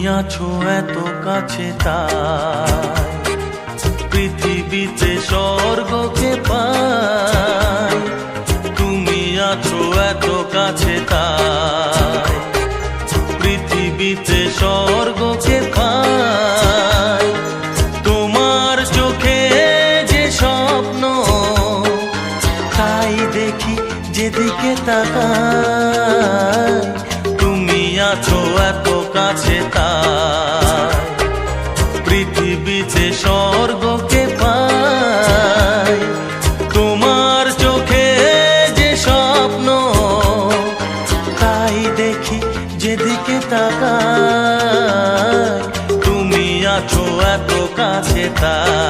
আছো এত কাছে তাই পৃথিবীতে স্বর্গকে পাই। তুমি আছো এত কাছে তাই পৃথিবীতে স্বর্গকে পাই। তোমার চোখে যে স্বপ্ন তাই দেখি যেদিকে তাকাই। তুমি আছো এত কাছে তাই পৃথিবীতে স্বর্গকে পাই। তোমার চোখে যে স্বপ্ন তাই দেখি যেদিকে তাকাই। তুমি আছো এত কাছে তাই।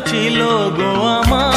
ছিল গো আমার